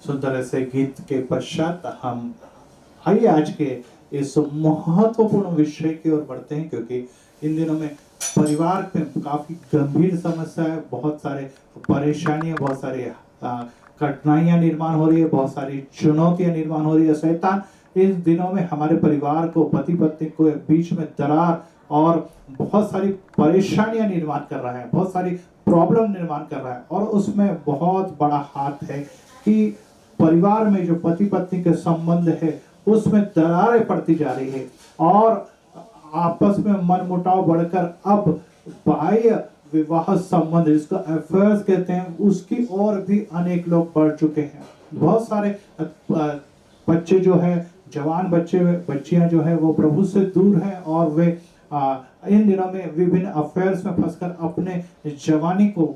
सुंदर से गीत के पश्चात हम आइए आज के इस महत्वपूर्ण विषय की ओर बढ़ते हैं, क्योंकि इन दिनों में परिवार में काफी गंभीर समस्या है, बहुत सारे परेशानियां, बहुत सारी कठिनाइयां निर्माण हो रही है, बहुत सारी चुनौतियां निर्माण हो रही है। शैतान इस दिनों में हमारे परिवार को, पति पत्नी को बीच में दरार और बहुत सारी परेशानियां निर्माण कर रहा है, बहुत सारी प्रॉब्लम निर्माण कर रहा है। और उसमें बहुत बड़ा हाथ है कि परिवार में जो पति पत्नी के संबंध है उसमें दरारें पड़ती जा रही है और आपस में मनमुटाव बढ़कर अब बाह्य विवाह संबंध, जिसको अफेयर्स कहते हैं, उसकी ओर भी अनेक लोग बढ़ चुके हैं। बहुत सारे बच्चे जो है, जवान बच्चे बच्चियां जो है वो प्रभु से दूर हैं और वे इन दिनों में विभिन्न अफेयर्स में फंसकर अपने जवानी को,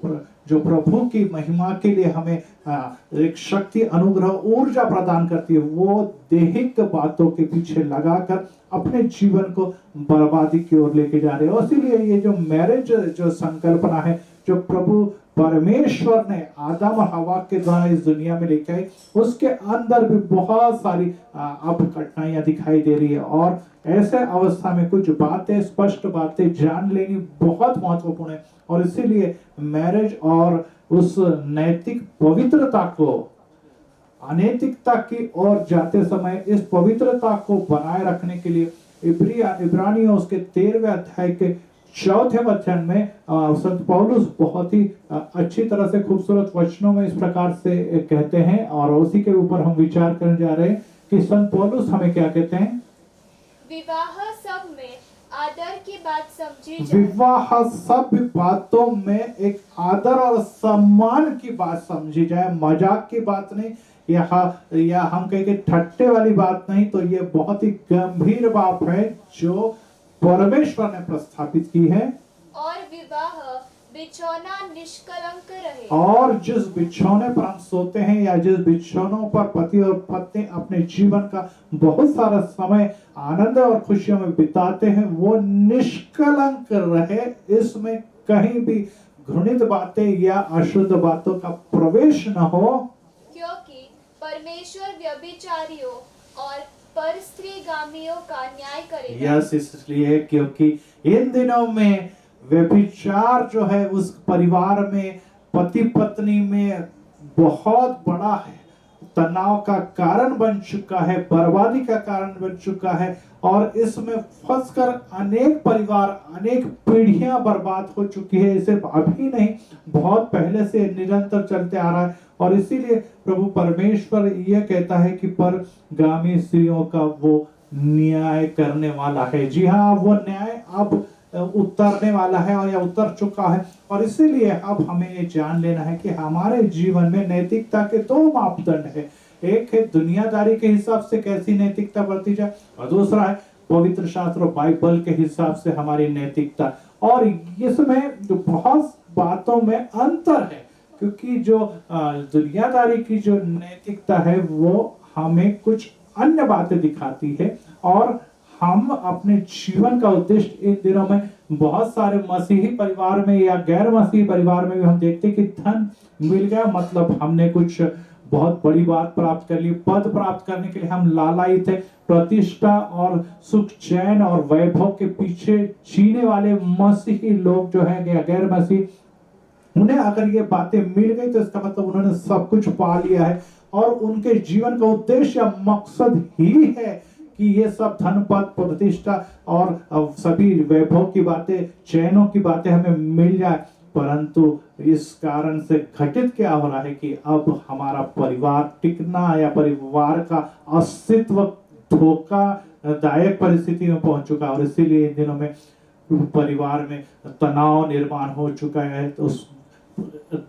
जो प्रभु की महिमा के लिए हमें एक शक्ति, अनुग्रह, ऊर्जा प्रदान करती है, वो दैहिक बातों के पीछे लगाकर अपने जीवन को बर्बादी की ओर लेके जा रहे हैं। और इसीलिए ये जो मैरिज जो संकल्पना है, जो प्रभु परमेश्वर ने आदम और हवा के द्वारा इस दुनिया में लेके आए, उसके अंदर भी बहुत सारी अब कठिनाइयां दिखाई दे रही है। और ऐसे अवस्था में कुछ बातें, स्पष्ट बातें जान लेनी बहुत महत्वपूर्ण है। और इसीलिए मैरिज और उस नैतिक पवित्रता को अनैतिकता की ओर जाते समय इस पवित्रता को बनाए रखने के लिए इब्रानियों उसके 13वें अध्याय के 4वें वचन में संत पौलुस बहुत ही अच्छी तरह से खूबसूरत वचनों में इस प्रकार से कहते हैं, और उसी के ऊपर हम विचार करने जा रहे हैं कि संत पौलुस हमें क्या कहते हैं। विवाह सब में आदर की बात समझी जाए। विवाह सब बातों में एक आदर और सम्मान की बात समझी जाए, मजाक की बात नहीं, या हम कहेंगे ठट्टे वाली बात नहीं। तो ये बहुत ही गंभीर बात है जो परमेश्वर ने प्रस्थापित की है। और विवाह बिछौना निष्कलंक रहे। और जिस बिछौने पर हम सोते हैं या जिस बिछौनों पर पति और पत्नी अपने जीवन का बहुत सारा समय आनंद और खुशियों में बिताते हैं, वो निष्कलंक रहे। इसमें कहीं भी घृणित बातें या अशुद्ध बातों का प्रवेश न हो, क्योंकि परमेश्वर व्यभिचारियों और परस्त्रीगामियों का न्याय करेगा। यस, इसलिए क्योंकि इन दिनों में व्यभिचार जो है उस परिवार में, पति पत्नी में बहुत बड़ा तनाव का कारण बन चुका है, बर्बादी का कारण बन चुका है। और इसमें फंसकर अनेक परिवार, अनेक पीढ़ियां बर्बाद हो चुकी है। सिर्फ अभी नहीं, बहुत पहले से निरंतर चलते आ रहा है। और इसीलिए प्रभु परमेश्वर यह कहता है कि परगामी स्त्रियों का वो न्याय करने वाला है। जी हाँ, वो न्याय अब उतरने वाला है और या उतर चुका है। और इसीलिए अब हमें ये जान लेना है कि हमारे जीवन में नैतिकता के 2 मापदंड है। एक है दुनियादारी के हिसाब से कैसी नैतिकता बरती जाए, और दूसरा है पवित्र शास्त्र बाइबल के हिसाब से हमारी नैतिकता। और इसमें जो बहुत बातों में अंतर है, क्योंकि जो दुनियादारी की जो नैतिकता है वो हमें कुछ अन्य बातें दिखाती है। और हम अपने जीवन का उद्देश्य इन दिनों में बहुत सारे मसीही परिवार में या गैर मसीही परिवार में भी हम देखते हैं कि धन मिल गया, मतलब हमने कुछ बहुत बड़ी बात प्राप्त कर ली, पद प्राप्त करने के लिए हम लालायित थे, प्रतिष्ठा और सुख, चैन और वैभव के पीछे जीने वाले मसीही लोग जो है या गैर मसीही, उन्हें अगर ये बातें मिल गई तो इसका मतलब उन्होंने सब कुछ पा लिया है। और उनके जीवन का उद्देश्य या मकसद ही है कि ये सब धन, पद, प्रतिष्ठा और सभी वैभव की बातें, चैनों की बातें हमें मिल जाए। परंतु इस कारण से घटित क्या हो रहा है कि अब हमारा परिवार टिकना या परिवार का अस्तित्व धोखादायक परिस्थिति में पहुंच चुका है। और इसीलिए इन दिनों में परिवार में तनाव निर्माण हो चुका है, तो उस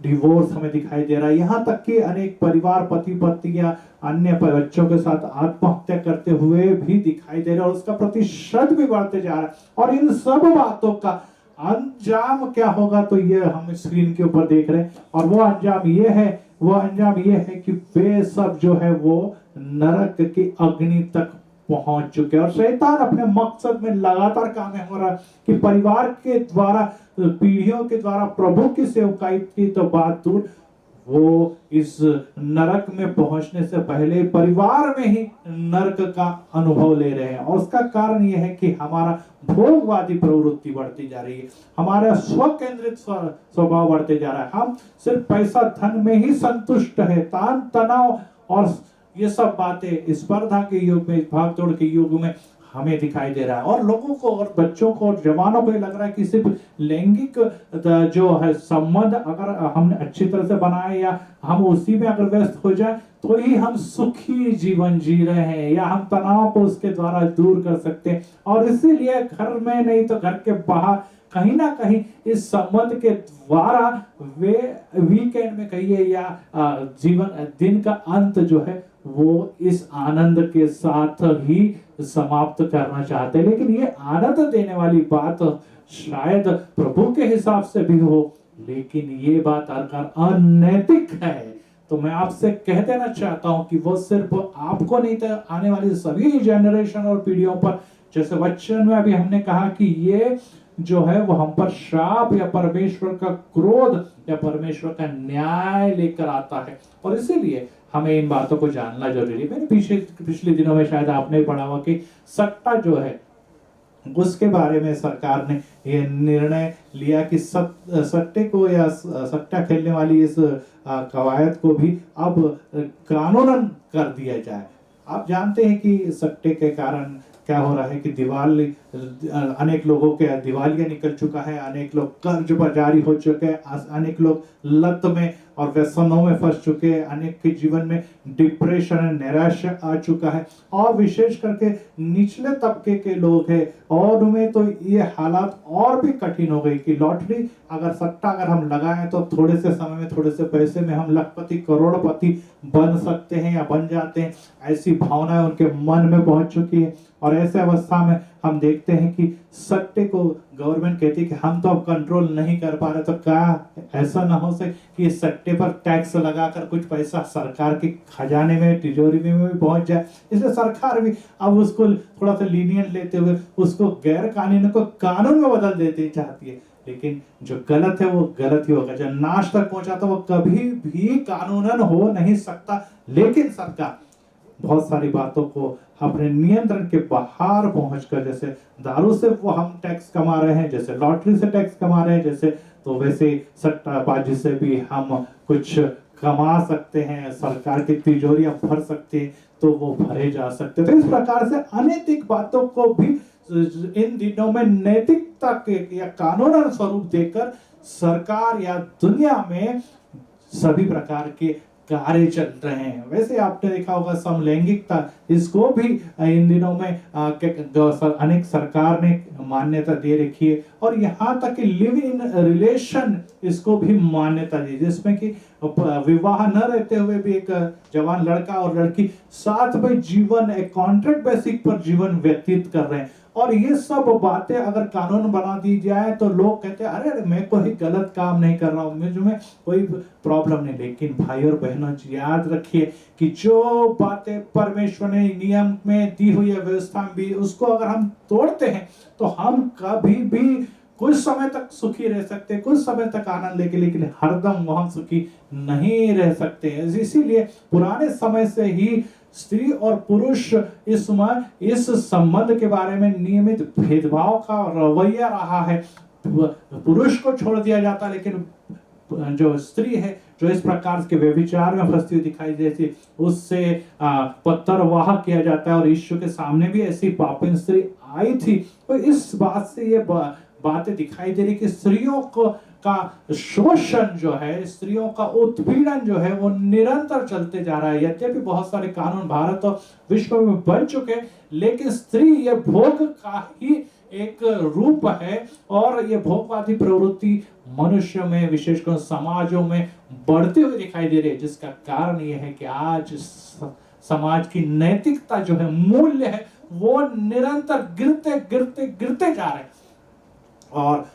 डिवोर्स हमें दिखाई दे रहा है। यहाँ तक कि अनेक परिवार, पति पत्नी या अन्य बच्चों के साथ आत्महत्या करते हुए भी दिखाई दे रहे हैं, और उसका प्रतिशत भी बढ़ते जा रहा है। और इन सब बातों का अंजाम क्या होगा, तो ये हम स्क्रीन के ऊपर देख रहे हैं। और वो अंजाम ये है कि वे सब जो है वो नरक की अग्नि तक पहुंच चुके हैं। और शैतान अपने मकसद में लगातार कामयाब हो रहा है कि परिवार के द्वारा, पीढ़ियों के द्वारा प्रभु की सेवकाई की तो बात दूर, वो इस नरक में पहुंचने से पहले परिवार में ही नरक का अनुभव ले रहे हैं। और उसका कारण यह है कि हमारा भोगवादी प्रवृत्ति बढ़ती जा रही है, हमारा स्व केंद्रित स्वभाव बढ़ते जा रहा है। हम सिर्फ पैसा धन में ही संतुष्ट है। तान तनाव और ये सब बातें स्पर्धा के युग में, भागदौड़ के युग में हमें दिखाई दे रहा है। और लोगों को और बच्चों को और जवानों को लग रहा है कि सिर्फ लैंगिक जो है संबंध अगर हमने अच्छी तरह से बनाए या हम उसी में अगर व्यस्त हो जाए तो ही हम सुखी जीवन जी रहे हैं, या हम तनाव को उसके द्वारा दूर कर सकते हैं। और इसीलिए घर में नहीं तो घर के बाहर कहीं ना कहीं इस संबंध के द्वारा वे वीकेंड में कहिए या जीवन दिन का अंत जो है वो इस आनंद के साथ ही समाप्त करना चाहते हैं। लेकिन ये आनंद देने वाली बात शायद प्रभु के हिसाब से भी हो, लेकिन ये बात अगर अनैतिक है तो मैं आपसे कह देना चाहता हूं कि वो सिर्फ आपको नहीं तो आने वाली सभी जनरेशन और पीढ़ियों पर, जैसे वचन में अभी हमने कहा कि ये जो है वो हम पर श्राप या परमेश्वर का क्रोध या परमेश्वर का न्याय लेकर आता है। और इसीलिए हमें इन बातों को जानना जरूरी है। मैंने पिछले दिनों में शायद आपने पढ़ा होगा कि सट्टा जो है उसके बारे में सरकार ने यह निर्णय लिया कि सट्टे को या सट्टा खेलने वाली इस कवायद को भी अब कानूनन कर दिया जाए। आप जानते हैं कि सट्टे के कारण क्या हो रहा है कि दिवाली अनेक लोगों के दिवालिया निकल चुका है, अनेक लोग कर्ज बाजारी हो चुके हैं, अनेक लोग लत में और व्यसनों में फंस चुके हैं, अनेक के जीवन में डिप्रेशन निराशा आ चुका है। और विशेष करके निचले तबके के लोग हैं और उनमें तो ये हालात और भी कठिन हो गई कि लॉटरी सट्टा अगर हम लगाएं तो थोड़े से समय में थोड़े से पैसे में हम लखपति करोड़पति बन सकते हैं या बन जाते हैं, ऐसी भावनाएं उनके मन में पहुंच चुकी है। और ऐसे अवस्था में हम देखते हैं कि सट्टे को गवर्नमेंट कहती है कि हम तो अब कंट्रोल नहीं कर पा रहे, तो क्या ऐसा ना हो सके कि सट्टे पर टैक्स लगाकर कुछ पैसा सरकार के खजाने में तिजोरी में भी पहुंच जाए। इसलिए सरकार भी अब उसको थोड़ा सा लीनियंट लेते हुए उसको गैर कानूनी को कानून में बदल देती चाहती है। लेकिन जो गलत है वो गलत ही होगा, जो नाश तक पहुंचा तो वो कभी भी कानूनन हो नहीं सकता। लेकिन सरकार बहुत सारी बातों को अपने नियंत्रण के बाहर पहुंचकर, जैसे दारू से वो हम टैक्स कमा रहे हैं, जैसे लॉटरी से टैक्स कमा रहे हैं, जैसे तो वैसे सट्टाबाजी से भी हम कुछ कमा सकते हैं, सरकार की तिजोरियां भर सकते हैं तो वो भरे जा सकते हैं। तो इस प्रकार से अनैतिक बातों को भी इन दिनों में नैतिकता के या कानूनन स्वरूप देकर सरकार या दुनिया में सभी प्रकार के कार्य चल रहे हैं। वैसे आपने देखा होगा समलैंगिकता, इसको भी इन दिनों में अनेक सरकार ने मान्यता दे रखी है। और यहाँ तक कि लिव इन रिलेशन इसको भी मान्यता दी, जिसमें कि विवाह न रहते हुए भी एक जवान लड़का और लड़की साथ में जीवन एक कॉन्ट्रैक्ट बेसिक पर जीवन व्यतीत कर रहे हैं। और ये सब बातें अगर कानून बना दी जाए तो लोग कहते हैं अरे मैं कोई गलत काम नहीं कर रहा हूँ, मुझे में कोई प्रॉब्लम नहीं। लेकिन भाई और बहनों याद रखिए कि जो बातें परमेश्वर ने नियम में दी हुई है, व्यवस्था में भी, उसको अगर हम तोड़ते हैं तो हम कभी भी कुछ समय तक सुखी रह सकते, कुछ समय तक आनंद लेके, लेकिन हरदम वहां सुखी नहीं रह सकते। इसीलिए पुराने समय से ही स्त्री और पुरुष इस संबंध के बारे में नियमित भेदभाव का रवैया रहा है। पुरुष को छोड़ दिया जाता, लेकिन जो स्त्री है जो इस प्रकार के व्यभिचार में फंसती हुई दिखाई देती, उससे पत्थरवाह किया जाता है। और यीशु के सामने भी ऐसी पापिन स्त्री आई थी। तो इस बात से ये बातें दिखाई दे रही कि स्त्रियों को का शोषण जो है, स्त्रियों का उत्पीड़न जो है वो निरंतर चलते जा रहा है। यद्यपि बहुत सारे कानून भारत और विश्व में बन चुके, लेकिन स्त्री ये भोग का ही एक रूप है। और ये भोगवादी प्रवृत्ति मनुष्य में, विशेषकर समाजों में बढ़ती हुई दिखाई दे रही है, जिसका कारण ये है कि आज समाज की नैतिकता जो है, मूल्य है, वो निरंतर गिरते गिरते गिरते जा रहे हैं। और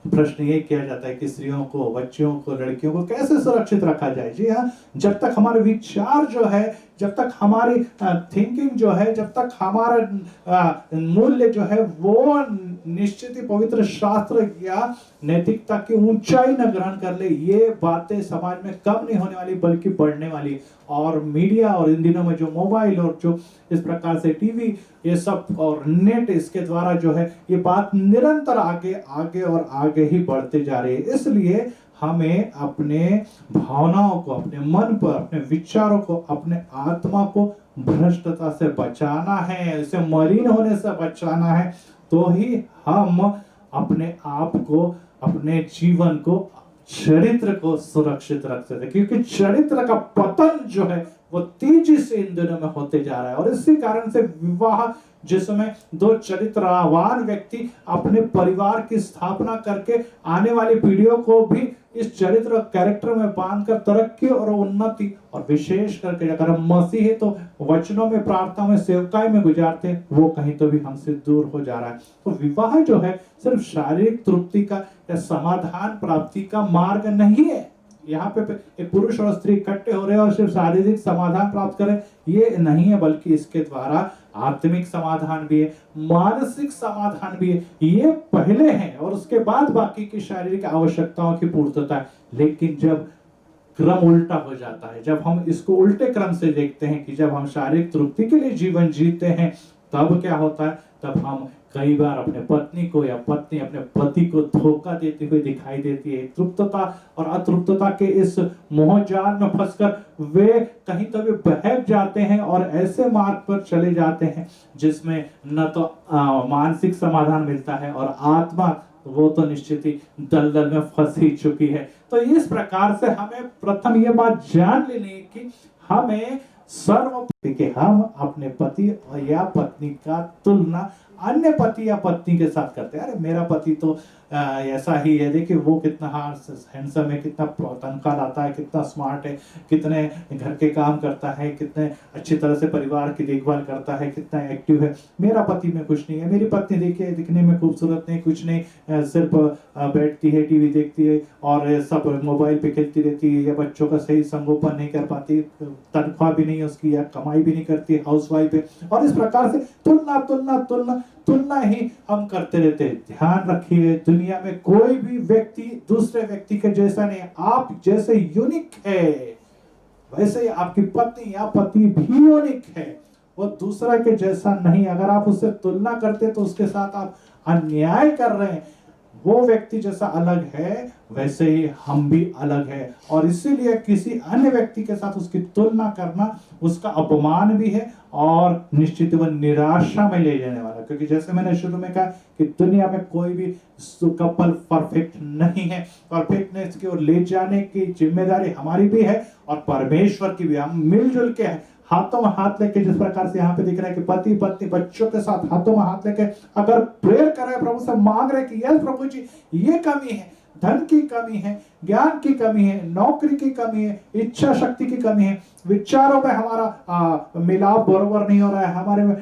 प्रश्न ये किया जाता है कि स्त्रियों को, बच्चियों को, लड़कियों को कैसे सुरक्षित रखा जाए। जी हाँ, जब तक हमारे विचार जो है, जब तक हमारी थिंकिंग जो है, जब तक हमारा मूल्य जो है वो निश्चित ही पवित्र शास्त्र या नैतिकता की ऊंचाई न ग्रहण कर ले, ये बातें समाज में कम नहीं होने वाली बल्कि बढ़ने वाली। और मीडिया और इन दिनों में जो मोबाइल और जो इस प्रकार से टीवी ये सब और नेट, इसके द्वारा जो है ये बात निरंतर आगे आगे और आगे ही बढ़ते जा रही है। इसलिए हमें अपने भावनाओं को, अपने मन पर, अपने विचारों को, अपने आत्मा को भ्रष्टता से बचाना है, इसे मलिन होने से बचाना है, तो ही हम अपने आप को, अपने जीवन को, चरित्र को सुरक्षित रख सकते, क्योंकि चरित्र का पतन जो है वो तेजी से इन दिनों में होते जा रहा है। और इसी कारण से विवाह, जिसमें दो चरित्रवान व्यक्ति अपने परिवार की स्थापना करके आने वाली पीढ़ियों को भी इस चरित्र कैरेक्टर में बांधकर तरक्की और उन्नति, और विशेष करके अगर हम मसीह है तो वचनों में, प्रार्थना में, सेवकाई में गुजारते हैं, वो कहीं तो भी हमसे दूर हो जा रहा है। तो विवाह जो है सिर्फ शारीरिक तृप्ति का या समाधान प्राप्ति का मार्ग नहीं है। यहाँ पे एक पुरुष और स्त्री इकट्ठे हो रहे हैं और सिर्फ शारीरिक समाधान प्राप्त करें, ये नहीं है, बल्कि इसके द्वारा आत्मिक समाधान भी है, मानसिक समाधान भी है। ये पहले है और उसके बाद बाकी की शारीरिक आवश्यकताओं की पूर्तता है। लेकिन जब क्रम उल्टा हो जाता है, जब हम इसको उल्टे क्रम से देखते हैं कि जब हम शारीरिक तृप्ति के लिए जीवन जीते हैं, तब क्या होता है, तब हम कई बार अपने पत्नी को या पत्नी अपने पति को धोखा देते हुए दिखाई देती है। तृप्तता और अतृप्तता के इस मोहजाल में फंसकर वे कहीं तो भी बहक जाते हैं और ऐसे मार्ग पर चले जाते हैं जिसमें न तो मानसिक समाधान मिलता है और आत्मा वो तो निश्चित ही दलदल में फंस ही चुकी है। तो इस प्रकार से हमें प्रथम ये बात जान लेनी है कि हमें कि हम अपने पति या पत्नी का तुलना अन्य पति या पत्नी के साथ करते हैं। अरे मेरा पति तो ऐसा ही है, देखिए वो कितना हैंडसम है, कितना तनख्वाह लाता है, कितना स्मार्ट है, कितने घर के काम करता है, कितने अच्छी तरह से परिवार की देखभाल करता है, कितना एक्टिव है। मेरा पति में कुछ नहीं है, मेरी पत्नी देखिए दिखने में खूबसूरत नहीं, कुछ नहीं, सिर्फ बैठती है, टीवी देखती है और सब मोबाइल पे खेलती रहती है, या बच्चों का सही संगोपन नहीं कर पाती, तनख्वाह भी नहीं है उसकी, या कमाई भी नहीं करती, हाउस वाइफ है। और इस प्रकार से तुलना तुलना तुलना तुलना ही हम करते रहते हैं। ध्यान रखिए, दुनिया में कोई भी व्यक्ति दूसरे व्यक्ति के जैसा नहीं है। आप जैसे यूनिक है, वैसे ही आपकी पत्नी या पति भी यूनिक है, वो दूसरा के जैसा नहीं। अगर आप उससे तुलना करते तो उसके साथ आप अन्याय कर रहे हैं। वो व्यक्ति जैसा अलग है वैसे ही हम भी अलग है, और इसीलिए किसी अन्य व्यक्ति के साथ उसकी तुलना करना उसका अपमान भी है और निश्चित वह निराशा में ले जाने वाला। क्योंकि जैसे मैंने शुरू में कहा कि दुनिया में कोई भी कपल परफेक्ट नहीं है। परफेक्टनेस की ओर ले जाने की जिम्मेदारी हमारी भी है और परमेश्वर की भी। हम मिलजुल के हाथों में हाथ लेके, जिस प्रकार से यहाँ पे दिख रहा है कि पति पत्नी बच्चों के साथ हाथों में हाथ लेके अगर प्रेयर कर रहे, प्रभु से मांग रहे कि यस प्रभु जी ये कमी है, धन की कमी है, ज्ञान की कमी है, नौकरी की कमी है, इच्छा शक्ति की कमी है, विचारों में हमारा मिलाप बरोबर नहीं हो रहा है, हमारे में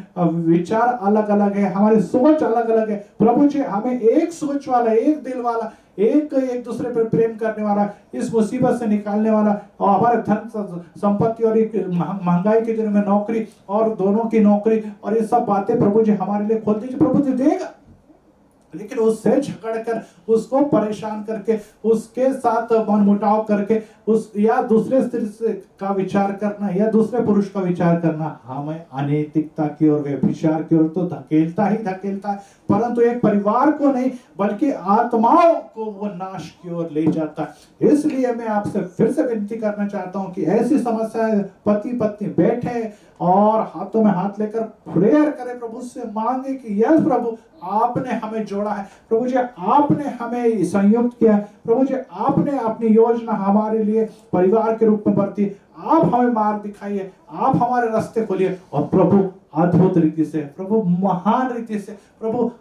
विचार अलग अलग है, हमारी सोच अलग अलग है। प्रभु जी हमें एक सोच वाला, एक दिल वाला, एक दूसरे पर प्रेम करने वाला, इस मुसीबत से निकालने वाला, और हमारे धन संपत्ति और एक महंगाई के दिनों में नौकरी और दोनों की नौकरी और ये सब बातें प्रभु जी हमारे लिए खोल दीजिए। प्रभु जी देगा, लेकिन उससे झगड़ कर, उसको परेशान करके, उसके साथ मनमुटाव करके, उस या दूसरे स्त्री का विचार करना या दूसरे पुरुष का विचार करना हमें अनैतिकता की ओर, व्यभिचार की ओर तो धकेलता ही धकेलता है, परंतु एक परिवार को नहीं बल्कि आत्माओं को वो नाश की ओर ले जाता है। इसलिए मैं आपसे फिर से विनती करना चाहता हूं कि ऐसी समस्या पति पत्नी बैठे और हाथों में हाथ लेकर प्रेयर करें, प्रभु से मांगे कि यस प्रभु आपने हमें जोड़ा है, प्रभु जी आपने हमें संयुक्त किया, प्रभु जी आपने अपनी योजना हमारे लिए परिवार के रूप में बरती, आप हमें मार्ग दिखाइए, आप हमारे रास्ते खोलिए। और प्रभु अद्भुत रीति से, प्रभु महान रीति से, प्रभु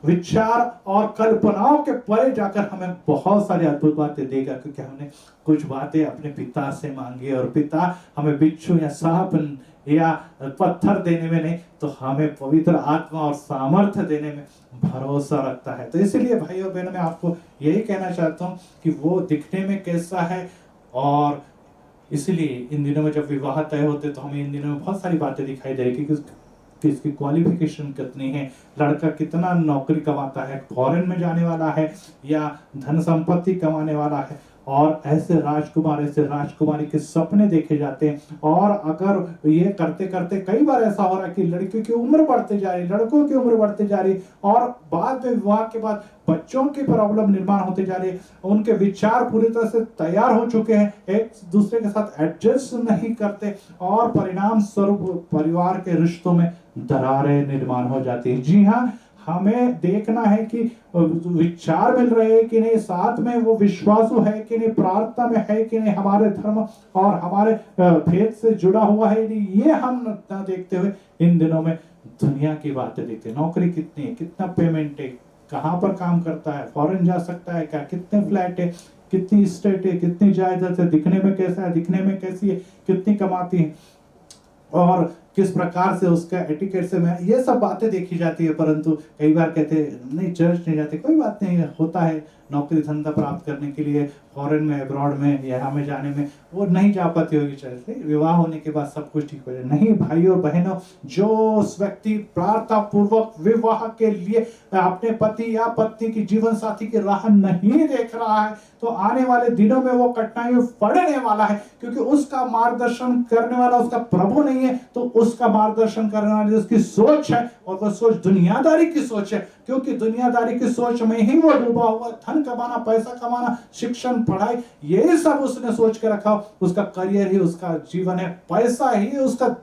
विचार और कल्पनाओं के परे जाकर हमें बहुत सारी अद्भुत बातें देगा, क्योंकि हमने कुछ बातें अपने पिता से मांगी और पिता हमें बिच्छू या सांप या पत्थर देने में नहीं, तो हमें पवित्र आत्मा और सामर्थ्य देने में भरोसा रखता है। तो इसलिए भाइयों बहनों मैं आपको यही कहना चाहता हूँ कि वो दिखने में कैसा है, और इसलिए इन दिनों में जब विवाह तय होते तो हमें इन दिनों में बहुत सारी बातें दिखाई दे रही, क्योंकि कि इसकी क्वालिफिकेशन कितनी है, लड़का कितना नौकरी कमाता है, फॉरेन में जाने वाला है या धन संपत्ति कमाने वाला है। और ऐसे राजकुमार, ऐसे राजकुमारी के सपने देखे जाते हैं। और अगर ये करते करते कई बार ऐसा हो रहा है कि लड़कियों की उम्र बढ़ते जा रही, लड़कों की उम्र बढ़ते जा रही, और बाद में विवाह के बाद बच्चों की प्रॉब्लम निर्माण होते जा रही है, उनके विचार पूरी तरह से तैयार हो चुके हैं, एक दूसरे के साथ एडजस्ट नहीं करते, और परिणाम स्वरूप परिवार के रिश्तों में दरारें निर्माण हो जाती है। जी हाँ, हमें देखना है कि विचार मिल रहे हैं कि नहीं, साथ में वो विश्वासु है कि नहीं, प्रार्थना में है कि नहीं, हमारे धर्म और हमारे फेथ से जुड़ा हुआ है नहीं, ये हम न देखते हुए इन दिनों में दुनिया की बातें देखते हैं। नौकरी कितनी है, कितना पेमेंट है, कहाँ पर काम करता है, फॉरेन जा सकता है क्या, कितने फ्लैट है, कितनी स्टेट है, कितनी जायदाद है, दिखने में कैसा है, दिखने में कैसी है, कितनी कमाती है, और किस प्रकार से उसका एटिकेट से मैं, ये सब बातें देखी जाती है। परंतु कई बार कहते हैं नहीं, चर्च नहीं जाते, कोई बात नहीं, होता है नौकरी धंधा प्राप्त करने के लिए फॉरेन में, अब्रॉड में, यहाँ में जाने में वो नहीं जा पाती होगी चर्च में, विवाह होने के बाद सब कुछ ठीक हो जाए। नहीं भाइयों और बहनों, जो व्यक्ति प्रार्थना पूर्वक विवाह के लिए अपने पति या पत्नी की जीवन साथी की राह नहीं देख रहा है, तो आने वाले दिनों में वो कठिनाइयों पड़ने वाला है, क्योंकि उसका मार्गदर्शन करने वाला उसका प्रभु नहीं है, तो उसका मार्गदर्शन करने वाली उसकी सोच है, और वह सोच दुनियादारी की सोच है, क्योंकि दुनियादारी की सोच में ही वो डूबा हुआ, धन कमाना, पैसा कमाना, शिक्षण, पढ़ाई, यही सब उसने सोच के रखा। उसका करियर ही उसका जीवन है, पैसा ही उसका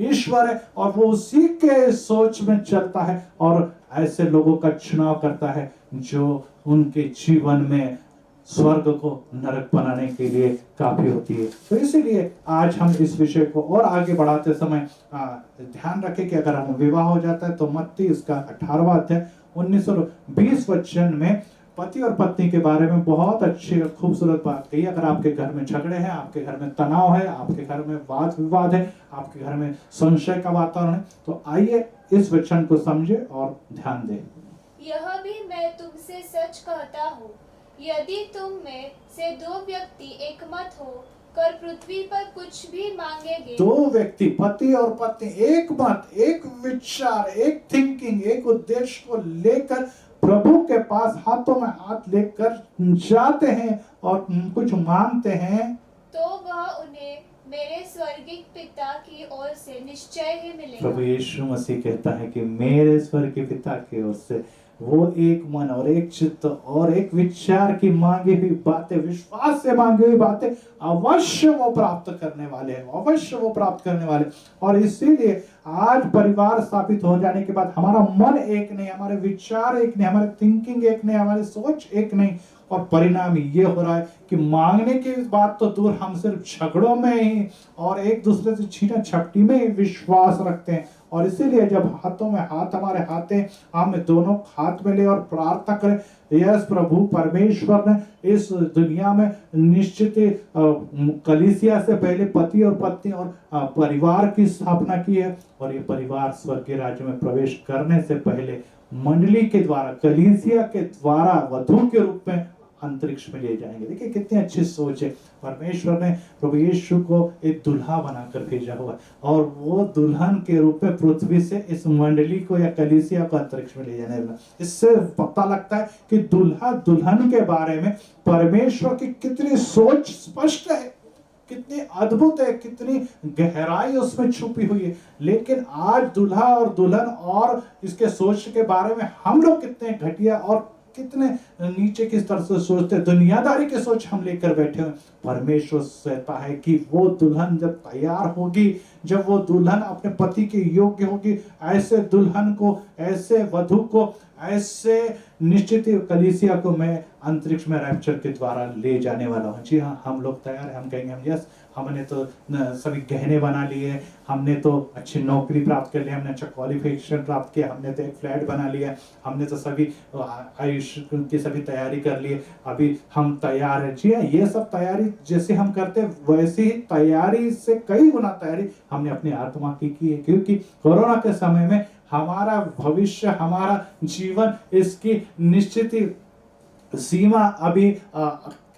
ईश्वर है, और वो उसी के सोच में चलता है, और ऐसे लोगों का चुनाव करता है जो उनके जीवन में स्वर्ग को नरक बनाने के लिए काफी होती है। तो इसीलिए आज हम इस विषय को और आगे बढ़ाते समय ध्यान रखें कि अगर हम विवाह हो जाता है तो मत्ती इसका 18वां अध्याय 19 और 20 वचन में पति और पत्नी के बारे में बहुत अच्छी और खूबसूरत बात कही। अगर आपके घर में झगड़े हैं, आपके घर में तनाव है, आपके घर में वाद विवाद है, आपके घर में संशय का वातावरण है, तो आइए इस वचन को समझे और ध्यान दें। यह भी मैं तुमसे सच कहता हूँ, यदि तुम में से दो व्यक्ति एक मत हो कर पृथ्वी पर कुछ भी मांगेंगे, दो व्यक्ति, पति और पत्नी, एक मत, एक विचार, एक थिंकिंग, एक उद्देश्य को लेकर प्रभु के पास हाथों में हाथ लेकर जाते हैं और कुछ मांगते हैं, तो वह उन्हें मेरे स्वर्गीय पिता की ओर से निश्चय ही मिलेगा। प्रभु यीशु मसीह कहता है कि मेरे स्वर्गीय पिता की ओर से वो एक मन और एक चित्त और एक विचार की मांगी हुई बातें, विश्वास से मांगी हुई बातें अवश्य वो प्राप्त करने वाले हैं, अवश्य वो प्राप्त करने वाले। और इसीलिए आज परिवार स्थापित हो जाने के बाद हमारा मन एक नहीं, हमारे विचार एक नहीं, हमारे थिंकिंग एक नहीं, हमारी सोच एक नहीं, और परिणाम ये हो रहा है कि मांगने की बात तो दूर, हम सिर्फ झगड़ों में ही और एक दूसरे से छीना झपटी में ही विश्वास रखते हैं। और इसीलिए जब हाथों में हाथ हमारे हाथ हैं, हम दोनों हाथ में ले और प्रार्थना करें, यस प्रभु परमेश्वर ने इस दुनिया में निश्चित कलीसिया से पहले पति और पत्नी और परिवार की स्थापना की है, और ये परिवार स्वर्ग के राज्य में प्रवेश करने से पहले मंडली के द्वारा, कलीसिया के द्वारा वधु के रूप में अंतरिक्ष में ले जाएंगे। देखिए कितनी अच्छी सोच है। परमेश्वर ने प्रभु यीशु को एक दुल्हा बनाकर भेजा हुआ, और वो दुल्हन के रूप में पृथ्वी से इस मंडली को या कलीसिया को अंतरिक्ष में ले जाने वाला। इससे पता लगता है कि दुल्हा दुल्हन के बारे में परमेश्वर की कितनी सोच स्पष्ट है, कितनी अद्भुत है, कितनी गहराई उसमें छुपी हुई है। लेकिन आज दुल्हा और दुल्हन और इसके सोच के बारे में हम लोग कितने घटिया और कितने नीचे किस तरह से सोचते, दुनियादारी की सोच हम लेकर बैठे हैं। परमेश्वर कहता है कि वो दुल्हन जब तैयार होगी, जब वो दुल्हन अपने पति के योग्य होगी, ऐसे दुल्हन को, ऐसे वधु को, ऐसे निश्चित कलीसिया को मैं अंतरिक्ष में रैप्चर के द्वारा ले जाने वाला हूँ। जी हाँ, हम लोग तैयार हैं। हम कहेंगे हम यस, हमने तो सभी गहने बना लिए, हमने तो अच्छी नौकरी प्राप्त कर ली, हमने अच्छा क्वालिफिकेशन प्राप्त किया, हमने तो एक फ्लैट बना लिया, हमने तो सभी आयुष्य की सभी तैयारी कर ली, अभी हम तैयार हैं। जी हाँ, ये सब तैयारी जैसे हम करते हैं, वैसे ही तैयारी से कई गुना तैयारी हमने अपनी आत्मा की है, क्योंकि कोरोना के समय में हमारा भविष्य, हमारा जीवन, इसकी निश्चित सीमा अभी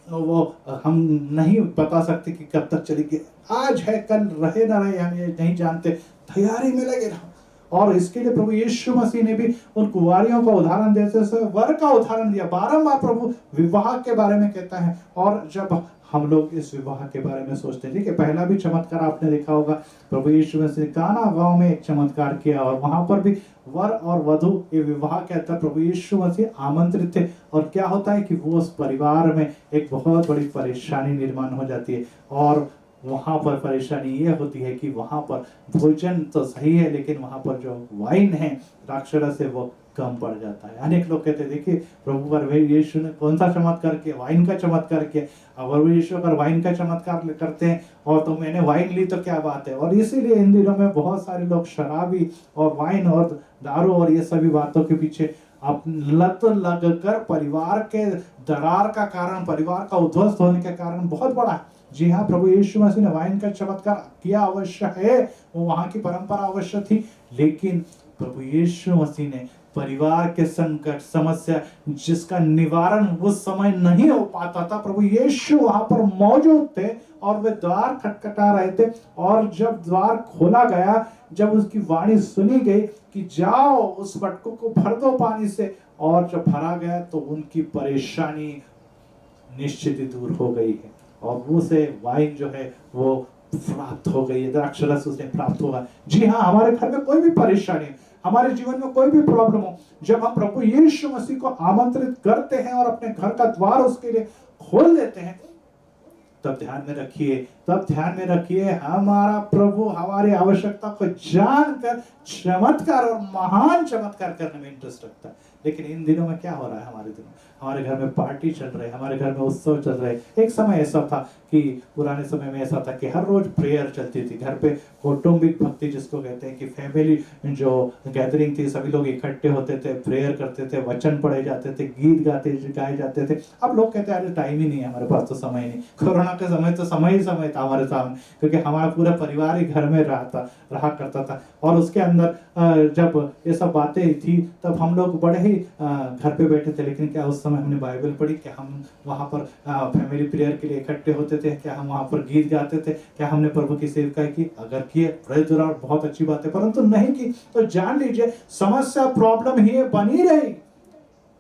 वो हम नहीं बता सकते कि कब तक चलेगी। आज है, कल रहे ना रहे, हम ये नहीं जानते। तैयारी में लगे रहो, और इसके लिए प्रभु यीशु मसीह ने भी उन कुंवारियों का उदाहरण देते हुए वर का उदाहरण दिया। बारंबार प्रभु विवाह के बारे में कहता है। और जब हम लोग इस विवाह के बारे में सोचते हैं, ठीक है, पहला भी चमत्कार आपने देखा होगा, प्रभु यीशु मसीह काना गांव में एक चमत्कार किया और वहां पर भी वर और वधु ये विवाह के अंदर प्रभु यीशु मसीह आमंत्रित थे। और क्या होता है कि वो उस परिवार में एक बहुत बड़ी परेशानी निर्माण हो जाती है। और वहां पर परेशानी ये होती है कि वहां पर भोजन तो सही है, लेकिन वहां पर जो वाइन है द्राक्षरस से वो कम पड़ जाता है। अनेक लोग कहते हैं देखिए प्रभु पर यीशु ने कौन सा चमत्कार किया, वाइन का चमत्कार किया। अगर यीशु अगर वाइन का चमत्कार करते हैं और तो मैंने वाइन ली तो क्या बात है। और इसीलिए इन दिनों में बहुत सारे लोग शराबी और वाइन और दारू और ये सभी बातों के पीछे अब लत लगकर परिवार के दरार का कारण, परिवार का उध्वस्त होने के कारण बहुत बड़ा है। जी हाँ, प्रभु यीशु मसीह ने वाइन का चमत्कार किया अवश्य है, वो वहां की परंपरा अवश्य थी, लेकिन प्रभु यीशु मसीह ने परिवार के संकट समस्या जिसका निवारण उस समय नहीं हो पाता था, प्रभु यीशु वहां पर मौजूद थे और वे द्वार खटखटा रहे थे। और जब द्वार खोला गया, जब उसकी वाणी सुनी गई कि जाओ उस मटकों को भर दो पानी से, और जब भरा गया तो उनकी परेशानी निश्चित ही दूर हो गई है और उसे वाइन जो है वो प्राप्त हो गई है, द्राक्षरस उसे प्राप्त होगा। जी हाँ, हमारे घर में कोई भी परेशानी, हमारे जीवन में कोई भी प्रॉब्लम हो, जब हम प्रभु यीशु मसीह को आमंत्रित करते हैं और अपने घर का द्वार उसके लिए खोल देते हैं, तब ध्यान में रखिए हमारा प्रभु हमारी आवश्यकता को जानकर चमत्कार और महान चमत्कार करने में इंटरेस्ट रखता है। लेकिन इन दिनों में क्या हो रहा है, हमारे घर में पार्टी चल रही है, हमारे घर में उत्सव चल रहे हैं। एक समय ऐसा था कि पुराने समय में ऐसा था कि हर रोज प्रेयर चलती थी घर पे, कौटुंबिक भक्ति जिसको कहते हैं कि फैमिली जो गैदरिंग थी, सभी लोग इकट्ठे होते थे, प्रेयर करते थे, वचन पढ़े जाते थे, गीत गाए जाते थे। अब लोग कहते हैं अरे टाइम ही नहीं है हमारे पास, तो समय नहीं। कोरोना के समय तो समय ही समय था हमारे सामने, क्योंकि हमारा पूरा परिवार ही घर में रहा करता था। और उसके अंदर जब ये सब बातें थी तब हम लोग बड़े ही घर पे बैठे थे। लेकिन क्या उस समय हमने बाइबल पढ़ी? क्या हम वहाँ पर फैमिली प्रेयर के लिए इकट्ठे होते थे? क्या हम वहाँ पर गीत गाते थे? क्या हमने प्रभु की सेवकाई की? अगर किए प्रेज़ द लॉर्ड, बहुत अच्छी बात है, परंतु नहीं की तो जान लीजिए समस्या प्रॉब्लम ही बनी रही,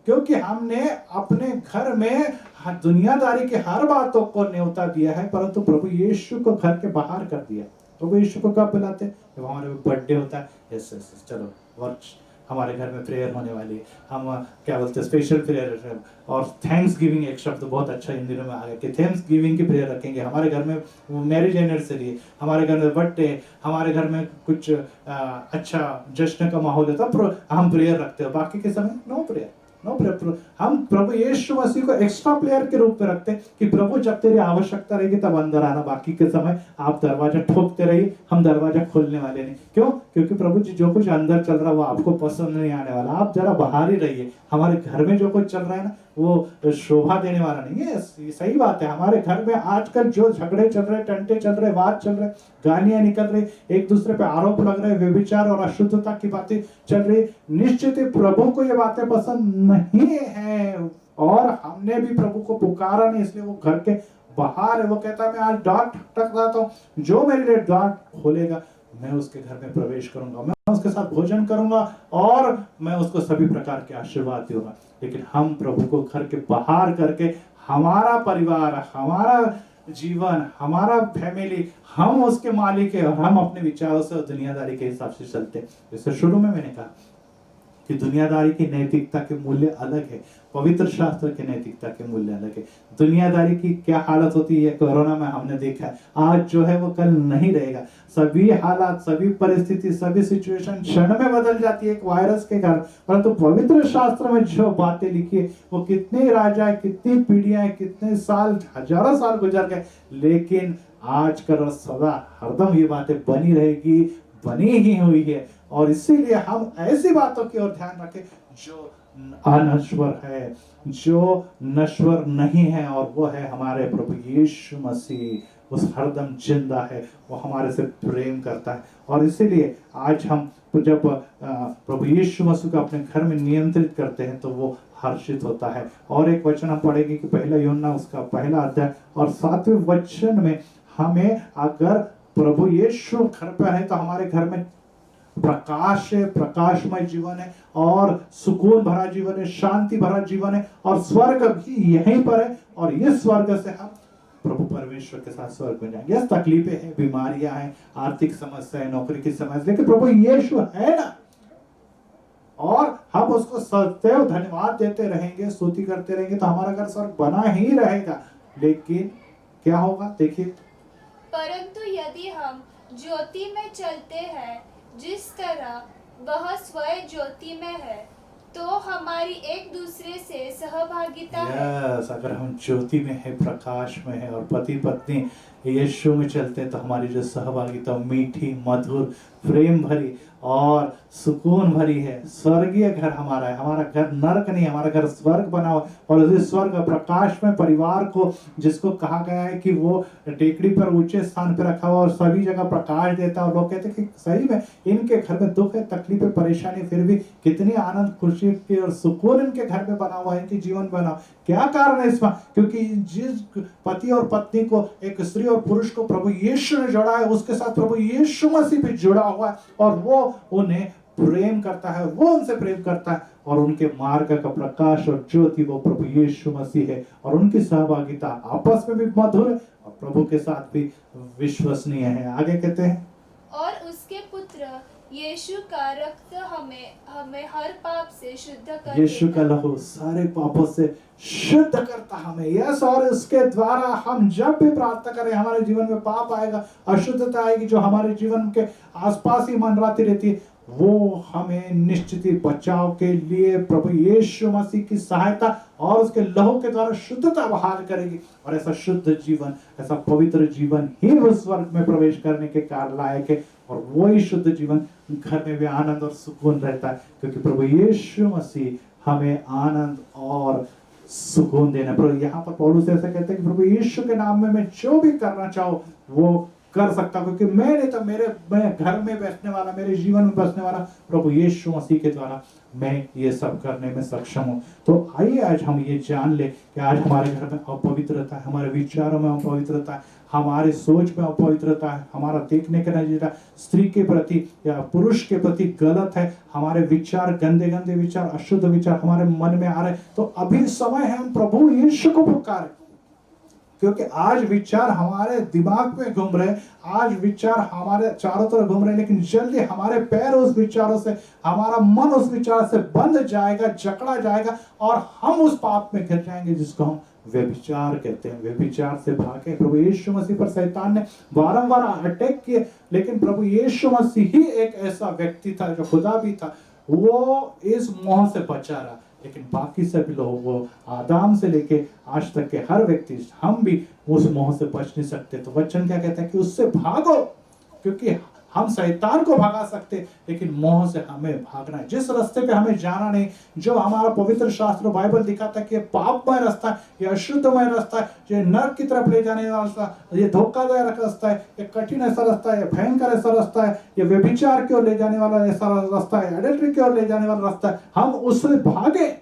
क्योंकि हमने अपने घर में दुनियादारी की हर बातों को न्योता दिया है, परंतु प्रभु यीशु को घर के बाहर कर दिया। प्रभु यीशु को कब बुलाते? जब हमारे बर्थडे होता है, यस चलो और हमारे घर में प्रेयर होने वाली है, हम क्या बोलते हैं स्पेशल प्रेयर। और थैंक्स गिविंग एक शब्द बहुत अच्छा इन दिनों में आ गया कि थैंक्स गिविंग की प्रेयर रखेंगे। हमारे घर में मैरिज एनिवर्सरी, हमारे घर में बर्थडे, हमारे घर में कुछ अच्छा जश्न का माहौल है, तब हम प्रेयर रखते हैं। बाकी के समय नो प्रेयर। हम प्रभु यीशु मसीह को एक्स्ट्रा प्लेयर के रूप में रखते हैं कि प्रभु जब तेरी आवश्यकता रहेगी तब अंदर आना, बाकी के समय आप दरवाजा ठोकते रहिए, हम दरवाजा खोलने वाले नहीं। क्यों? क्योंकि प्रभु जी जो कुछ अंदर चल रहा है वो आपको पसंद नहीं आने वाला, आप जरा बाहर ही रहिए। हमारे घर में जो कुछ चल रहा है ना वो शोभा देने वाला नहीं है। सही बात है, हमारे घर में आजकल जो झगड़े चल रहे, टंटे चल रहे, वाद चल रहे, गालियां निकल रही, एक दूसरे पे आरोप लग रहे, व्यभिचार और अशुद्धता की बातें चल रही, निश्चित ही प्रभु को ये बातें पसंद नहीं है। और हमने भी प्रभु को पुकारा नहीं, इसलिए वो घर के बाहर है। वो कहता है मैं आज द्वार ठकठकाता हूँ, जो मेरे लिए द्वार खोलेगा मैं उसके घर में प्रवेश करूंगा, मैं उसके साथ भोजन करूंगा और मैं उसको सभी प्रकार के आशीर्वाद दूंगा। लेकिन हम प्रभु को घर के बाहर करके हमारा परिवार, हमारा जीवन, हमारा फैमिली, हम उसके मालिक है और हम अपने विचारों से और दुनियादारी के हिसाब से चलते हैं। जैसे शुरू में मैंने कहा कि दुनियादारी की नैतिकता के मूल्य अलग है, पवित्र शास्त्र के नैतिकता के मूल्य अलग है। दुनियादारी की क्या हालत होती है कोरोना में हमने देखा है, आज जो है वो कल नहीं रहेगा। सभी हालात, सभी परिस्थिति, सभी सिचुएशन क्षण में बदल जाती है एक वायरस के कारण, परंतु पवित्र शास्त्र में जो बातें लिखी है वो कितने राजा, कितनी पीढ़ियां, कितने साल, हजारों साल गुजर गए, लेकिन आज कर सदा हरदम ये बातें बनी रहेगी, बनी ही हुई है। और इसीलिए हम ऐसी बातों की ओर ध्यान रखें जो अनश्वर है, जो नश्वर नहीं है, और वो है हमारे प्रभु यीशु मसीह। उस हरदम जिंदा है, वो हमारे से प्रेम करता है। और इसीलिए आज हम जब प्रभु यीशु मसीह को अपने घर में नियंत्रित करते हैं तो वो हर्षित होता है। और एक वचन हम पढ़ेंगे कि पहला यूहन्ना उसका पहला अध्याय और 7वें वचन में, हमें अगर प्रभु यीशु घर पे है तो हमारे घर में प्रकाश है, प्रकाशमय जीवन है और सुकून भरा जीवन है, शांति भरा जीवन है और स्वर्ग भी यहीं पर है। और इस स्वर्ग से हम प्रभु परमेश्वर के साथ स्वर्ग में जाएंगे। यस, तकलीफें हैं, बीमारियां हैं, आर्थिक समस्या है, नौकरी की समस्या, लेकिन प्रभु यीशु है ना, और हम उसको सदैव धन्यवाद देते रहेंगे, स्तुति करते रहेंगे, तो हमारा घर स्वर्ग बना ही रहेगा। लेकिन क्या होगा देखिए, परंतु यदि हम ज्योति में चलते हैं जिस तरह वह स्वयं ज्योति में है, तो हमारी एक दूसरे से सहभागिता है। यस, अगर हम ज्योति में है, प्रकाश में है और पति पत्नी यीशु में चलते हैं, तो हमारी जो सहभागिता मीठी, मधुर, प्रेम भरी और सुकून भरी है। स्वर्गीय घर हमारा है, हमारा घर नरक नहीं, हमारा घर स्वर्ग बना हुआ। और इस स्वर्ग प्रकाश में परिवार को, जिसको कहा गया है कि वो टेकड़ी पर ऊंचे स्थान पर रखा हुआ और सभी जगह प्रकाश देता है। और लोग कहते हैं कि सही में इनके घर में दुख है, तकलीफ है, परेशानी, फिर भी कितनी आनंद, खुशी की और सुकून इनके घर में बना हुआ है, इनके जीवन बना। क्या कारण है इसमें? क्योंकि जिस पति और पत्नी को, एक स्त्री और पुरुष को प्रभु यीशु ने जोड़ा है, उसके साथ प्रभु यीशु मसीह भी जुड़ा हुआ है और वो उन्हें प्रेम करता है, वो उनसे प्रेम करता है और उनके मार्ग का प्रकाश और ज्योति वो प्रभु यीशु मसीह है। और उनकी सहभागिता आपस में भी मधुर है और प्रभु के साथ भी विश्वसनीय है। आगे कहते हैं, और उसके पुत्र यीशु का रक्त हमें हर पाप से शुद्ध कर यीशु देता का लहू सारे पापों से शुद्ध करता हमें। यस, और इसके द्वारा हम जब भी प्रार्थना करें, हमारे जीवन में पाप आएगा, अशुद्धता आएगी जो हमारे जीवन के आसपास ही मंडराती रहती है, वो हमें निश्चित ही बचाव के लिए प्रभु यीशु मसीह की सहायता और उसके लहू के द्वारा शुद्धता बहाल करेगी। और ऐसा शुद्ध जीवन, ऐसा पवित्र जीवन ही उस स्वर्ग में प्रवेश करने के कारण लायक है। और वही शुद्ध जीवन घर में भी आनंद और सुकून रहता है, क्योंकि प्रभु यीशु मसीह हमें आनंद और सुकून देना। प्रभु यहाँ पर पौलुस ऐसे कहते हैं कि प्रभु यीशु के नाम में मैं जो भी करना चाहूँ वो कर सकता हूं, क्योंकि मैं नहीं तो मैं घर में बैठने वाला, मेरे जीवन में बसने वाला प्रभु यीशु मसीह के द्वारा मैं ये सब करने में सक्षम हूं। तो आइए आज हम ये जान ले कि आज हमारे घर में अपवित्रता है, हमारे विचारों में अपवित्रता है, हमारे सोच में अपवित्रता है, हमारा देखने का नजरिया स्त्री के प्रति या पुरुष के प्रति गलत है, हमारे विचार गंदे गंदे विचार, अशुद्ध विचार हमारे मन में आ रहे, तो अभी समय है हम प्रभु यीशु को पुकारें। क्योंकि आज विचार हमारे दिमाग में घूम रहे, आज विचार हमारे चारों तरफ घूम रहे, लेकिन जल्दी हमारे पैर उस विचारों से, हमारा मन उस विचार से बंध जाएगा, जकड़ा जाएगा और हम उस पाप में गिर जाएंगे जिसको हम व्यभिचार कहते हैं। व्यभिचार से भागे। प्रभु यीशु मसीह पर शैतान ने बारंबार अटैक किए, लेकिन प्रभु यीशु मसीह ही एक ऐसा व्यक्ति था जो खुदा भी था, वो इस मोह से बचा रहा। लेकिन बाकी सभी लोग, वो आदम से लेके आज तक के हर व्यक्ति, हम भी उस मोह से बच नहीं सकते। तो वचन क्या कहता है कि उससे भागो, क्योंकि हम शैतान को भगा सकते, लेकिन मोह से हमें भागना है। जिस रास्ते पे हमें जाना नहीं, जो हमारा पवित्र शास्त्र बाइबल दिखाता है कि ये पापमय रास्ता है, ये अशुद्धमय रास्ता है, ये नरक की तरफ ले जाने वाला रास्ता, ये धोखादायक रास्ता है, ये कठिन ऐसा रास्ता है, ये भयंकर ऐसा रास्ता है, ये व्यभिचार की ओर ले जाने वाला ऐसा रास्ता है, एडल्ट्री की ओर ले जाने वाला रास्ता है, हम उससे भागे।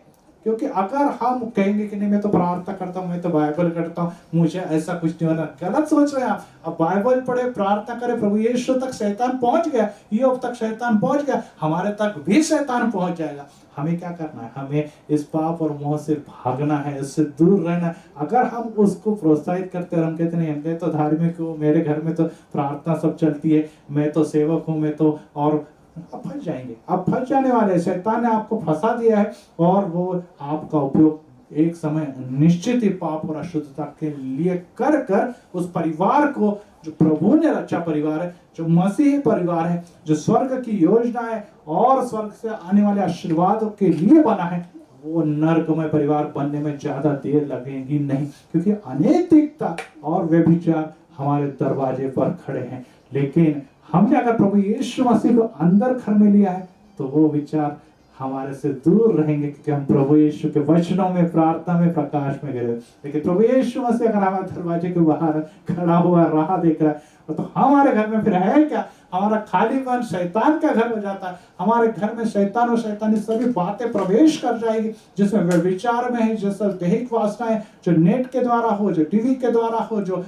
क्योंकि अगर हम कहेंगे कि नहीं मैं तो प्रार्थना करता हूँ, मैं तो बाइबल करता हूँ, मुझे ऐसा कुछ नहीं होता, गलत सोच रहे हैं आप। अब बाइबल पढ़े, प्रार्थना करें, प्रभु यीशु तक शैतान पहुंच गया, ईयोब तक शैतान पहुंच गया, हमारे तक भी शैतान पहुंच जाएगा। हमें क्या करना है? हमें इस पाप और मोह से भागना है, इससे दूर रहना है। अगर हम उसको प्रोत्साहित करते हैं और हम कहते नहीं मैं तो धार्मिक हूँ, मेरे घर में तो प्रार्थना सब चलती है, मैं तो सेवक हूँ, मैं तो, और आप फंस जाएंगे, आप फंस जाने वाले हैं। शैतान ने आपको फंसा दिया है और वो आपका उपयोग एक समय निश्चित ही पाप और अशुद्धता के लिए कर कर उस परिवार को, जो प्रभु ने रचा परिवार है, जो मसीही परिवार है, जो स्वर्ग की योजना है और स्वर्ग से आने वाले आशीर्वादों के लिए बना है, वो नरकमय परिवार बनने में ज्यादा देर लगेगी नहीं। क्योंकि अनैतिकता और व्यभिचार हमारे दरवाजे पर खड़े हैं, लेकिन हमने अगर प्रभु यीशु मसीह को अंदर घर में लिया है तो वो विचार हमारे से दूर रहेंगे, क्योंकि हम प्रभु यीशु के वचनों में, प्रार्थना में, प्रकाश में गए। लेकिन प्रभु यीशु मसीह अगर हमारे दरवाजे के बाहर खड़ा हुआ राह देख रहा है, तो हमारे घर में फिर है क्या? हमारा खालीपन शैतान का घर हो जाता है। हमारे घर में शैतान और शैतानी सभी बातें प्रवेश कर जाएगी, जिसमें व्यभिचार में है, जैसा दैहिक वासना है, जो नेट के द्वारा हो, जो टीवी के द्वारा हो, जो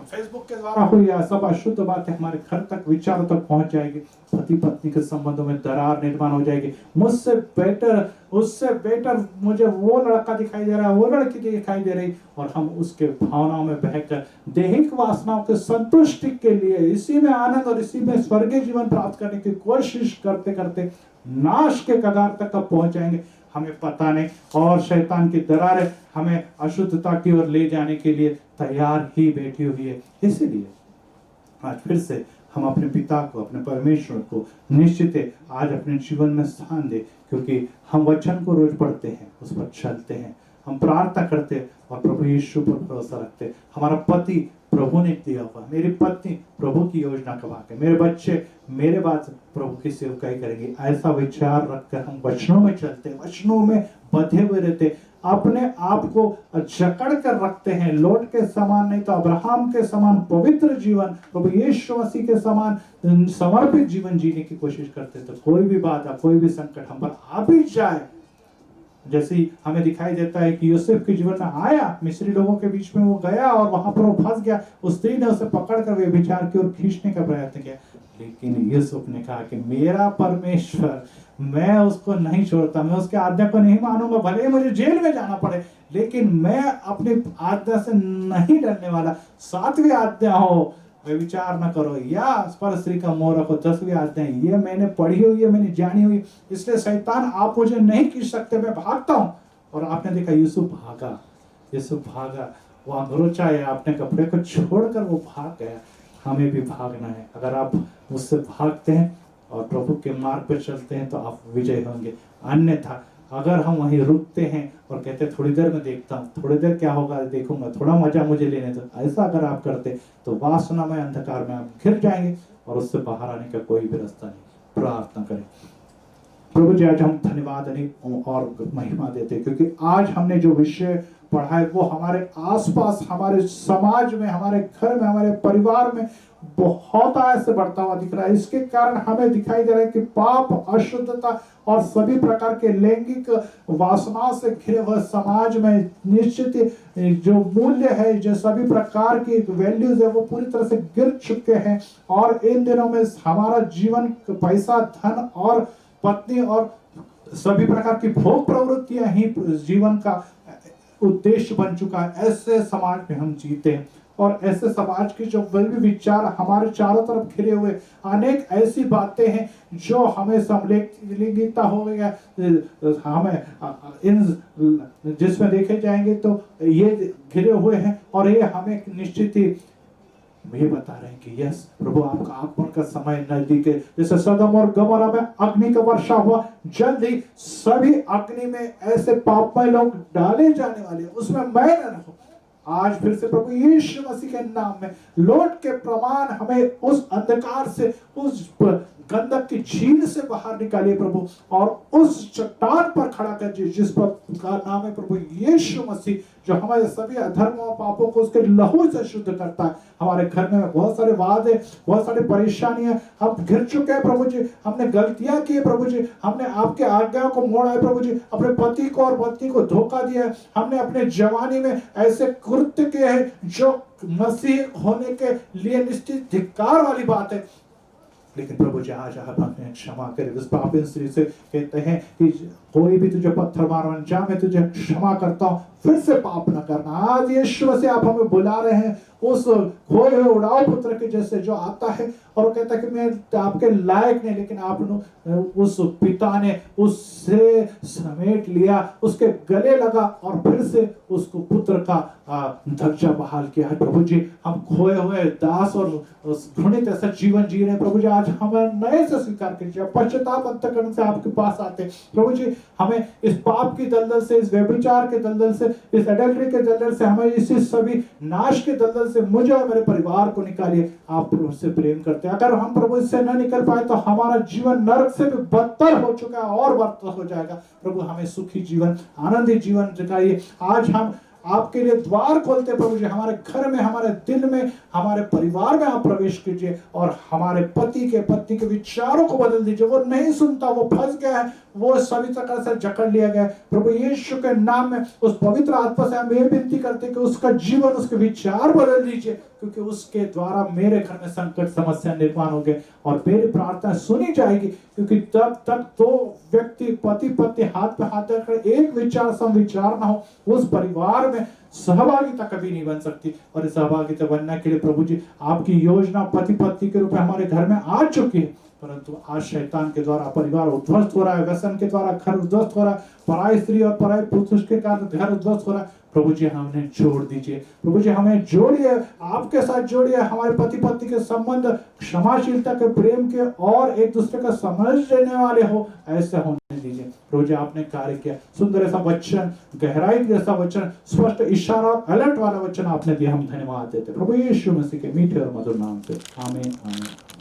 फेसबुक के द्वारा हो या सब अशुद्ध बातें हमारे घर तक, विचारों तक पहुंच जाएगी। पति पत्नी के संबंधों में दरार निर्माण हो जाएगी। मुझसे बेटर, उससे बेटर मुझे वो लड़का दिखाई दे रहा है, वो लड़की दिखाई दे रही, और हम उसके भावनाओं में बहकर दैहिक वासनाओं के संतुष्टि के लिए इसी में आनंद और इसी में स्वर्गीय जीवन प्राप्त करने की कोशिश करते करते नाश के कगार तक कब पहुंच जाएंगे हमें पता नहीं। और शैतान की दरारें हमें अशुद्धता की ओर ले जाने के लिए तैयार ही बैठी हुई है। इसीलिए आज फिर से हम अपने पिता को, अपने परमेश्वर को निश्चित है आज अपने जीवन में स्थान दे, क्योंकि हम वचन को रोज पढ़ते हैं, उस पर चलते हैं, हम प्रार्थना करते हैं और प्रभु यीशु पर भरोसा रखते हैं। हमारा पति प्रभु ने दिया हुआ, मेरी पत्नी प्रभु की योजना का भाग है, मेरे बच्चे मेरे बाद प्रभु की सेवकाई करेंगे। ऐसा विचार रखकर हम वचनों में चलते, वचनों में बंधे हुए रहते, अपने आप को जकड़ कर रखते हैं। लोट के समान नहीं तो अब्राहम के समान पवित्र जीवन, प्रभु यीशु मसीह के समान समर्पित जीवन जीने की कोशिश करते, तो कोई भी बाधा, कोई भी संकट हम पर आ भी जाए, जैसे ही हमें दिखाई देता है कि यूसुफ के जीवन में आया, मिस्री लोगों के बीच में वो गया और वहां पर वो फंस गया, उस स्त्री ने उसे पकड़कर व्यभिचार की ओर खींचने का प्रयत्न किया, लेकिन यूसुफ ने कहा कि मेरा परमेश्वर, मैं उसको नहीं छोड़ता, मैं उसके आज्ञा को नहीं मानूंगा, भले ही मुझे जेल में जाना पड़े, लेकिन मैं अपनी आज्ञा से नहीं डरने वाला। 7वीं आज्ञा हो व्यभिचार न करो या पर स्त्री का मोह रखो, 10वीं आज्ञा ये मैंने पढ़ी हुई है, मैंने जानी हुई, इसलिए शैतान आप मुझे नहीं खींच सकते, मैं भागता हूँ। और आपने देखा यूसुफ भागा, यूसुफ भागा, वो अंगरोचा है, अपने कपड़े को छोड़कर वो भाग गया। हमें भी भागना है। अगर आप मुझसे भागते हैं और प्रभु के मार्ग पर चलते हैं तो आप विजय होंगे। अन्यथा अगर हम वहीं रुकते हैं और कहते हैं थोड़ी देर में देखता हूँ, थोड़ी देर क्या होगा देखूंगा, थोड़ा मजा मुझे लेने दो, ऐसा अगर आप करते तो वासना में, अंधकार में आप घिर जाएंगे और उससे बाहर आने का कोई भी रास्ता नहीं। प्रार्थना करें। प्रभु जी आज हम धन्यवाद और महिमा देते, क्योंकि आज हमने जो विषय पढ़ा है वो हमारे आसपास, हमारे समाज में, हमारे घर में, हमारे परिवार में बहुत ऐसे बढ़ता हुआ दिख रहा है। इसके कारण हमें दिखाई दे रहा है कि पाप, अशुद्धता और सभी प्रकार के लैंगिक वासनाओं से घिरे हुए समाज में निश्चित जो मूल्य है, जो सभी प्रकार की वैल्यूज है, वो पूरी तरह से गिर चुके हैं। और इन दिनों में हमारा जीवन पैसा, धन और पत्नी और सभी प्रकार की भोग प्रवृत्तियां ही जीवन का उद्देश्य बन चुका है। ऐसे समाज में हम जीते हैं और ऐसे समाज की जो भी विचार हमारे चारों तरफ घिरे हुए, अनेक ऐसी बातें हैं जो हमें समलैंगिकता हो गया, हमें इन जिसमें देखे जाएंगे तो ये घिरे हुए हैं और ये हमें निश्चित ही ये बता रहे हैं कि यस प्रभु आपका आगमन का समय नजदीक है। जैसे सदम और गमोरा में अग्नि का वर्षा हुआ, जल्द ही सभी अग्नि में ऐसे पापमय लोग डाले जाने वाले, उसमें मैं न रहूं। आज फिर से प्रभु यीशु मसीह के नाम में लौट के प्रमाण हमें उस अंधकार से, उस गंधक की झील से बाहर निकालिए प्रभु, और उस चट्टान पर खड़ा कर जिस पर का नाम है प्रभु यीशु मसीह, जो हमारे सभी अधर्मों और पापों को उसके लहू से शुद्ध करता है। हमारे घर में बहुत सारे वाद है, बहुत सारी परेशानियां, हम घिर चुके हैं प्रभु जी, हमने गलतियां की है प्रभु जी, हमने आपके आज्ञाओं को मोड़ा है प्रभु जी, अपने पति को और पत्नी को धोखा दिया है, हमने अपने जवानी में ऐसे कृत्य किए हैं जो मसीह होने के लिए निश्चित धिक्कार वाली बात है। लेकिन प्रभु जी आज आप हमें क्षमा करें। उस पापी स्त्री से कहते हैं कि कोई भी तुझे पत्थर मारो, जा मैं तुझे क्षमा करता हूँ, फिर से पाप न करना। आज यीशु से आप हमें बुला रहे हैं उस खोए हुए उड़ाऊ पुत्र के जैसे, जो आता है और वो कहता है कि मैं आपके लायक नहीं, लेकिन आपने उस पिता ने उससे समेट लिया, उसके गले लगा और फिर से उसको पुत्र का दर्जा बहाल किया है। प्रभु जी हम खोए हुए दास और घृणित ऐसा जीवन जी रहे हैं प्रभु जी, आज हमें नए से स्वीकार कीजिए, पश्चाताप अंतःकरण से आपके पास आते हैं प्रभु जी, हमें इस पाप की दलदल से, इस व्यभिचार के दलदल से, इस एडल्ट्री के दलदल से, हमें इसी सभी नाश के दलदल से मुझे और मेरे परिवार को निकालिए। आप प्रभु से प्रेम करते हैं, अगर हम प्रभु इससे न निकल पाए तो हमारा जीवन नरक से भी बदतर हो चुका है और बदतर हो जाएगा। प्रभु हमें सुखी जीवन, आनंदित जीवन दिखाइए। आज हम आपके लिए द्वार खोलते प्रभु जी, हमारे घर में, हमारे दिल में, हमारे परिवार में आप प्रवेश कीजिए और हमारे पति के, पत्नी के विचारों को बदल दीजिए। वो नहीं सुनता, वो फंस गया है, वो सभी तरह से जकड़ लिया गया। प्रभु यीशु के नाम में उस पवित्र आत्मा से हम ये विनती करते हैं कि उसका जीवन, उसके विचार बदल दीजिए, क्योंकि उसके द्वारा मेरे घर में संकट समस्या निर्माण होंगे और मेरी प्रार्थना सुनी जाएगी। क्योंकि तब तक तो व्यक्ति पति पत्नी हाथ पे हाथ रखकर एक विचार समविचार ना हो, उस परिवार में सहभागिता कभी नहीं बन सकती। और इस सहभागिता बनने के लिए प्रभु जी आपकी योजना पति पत्नी के रूप में हमारे घर में आ चुकी है, परंतु आज शैतान के द्वारा परिवार उद्ध्वस्त हो रहा है, व्यसन के द्वारा घर उद्ध्वस्त हो रहा है, पराई स्त्री और पराई पुरुष के कारण घर उद्ध्वस्त हो रहा है। प्रभु जी हमें जोड़ दीजिए, प्रभु जी हमें जोड़िए, आपके साथ जोड़िए, हमारे पति पत्नी के संबंध क्षमाशीलता के, प्रेम के और एक दूसरे का समझ लेने वाले हो, ऐसे होने दीजिए। प्रभु जी आपने कार्य किया, सुंदर ऐसा वचन, गहराई जैसा वचन, स्पष्ट इशारा और अलर्ट वाला वचन आपने दिया, हम धन्यवाद देते प्रभु यीशु मसीह के मीठे और मधुर नाम से, आमीन आमीन।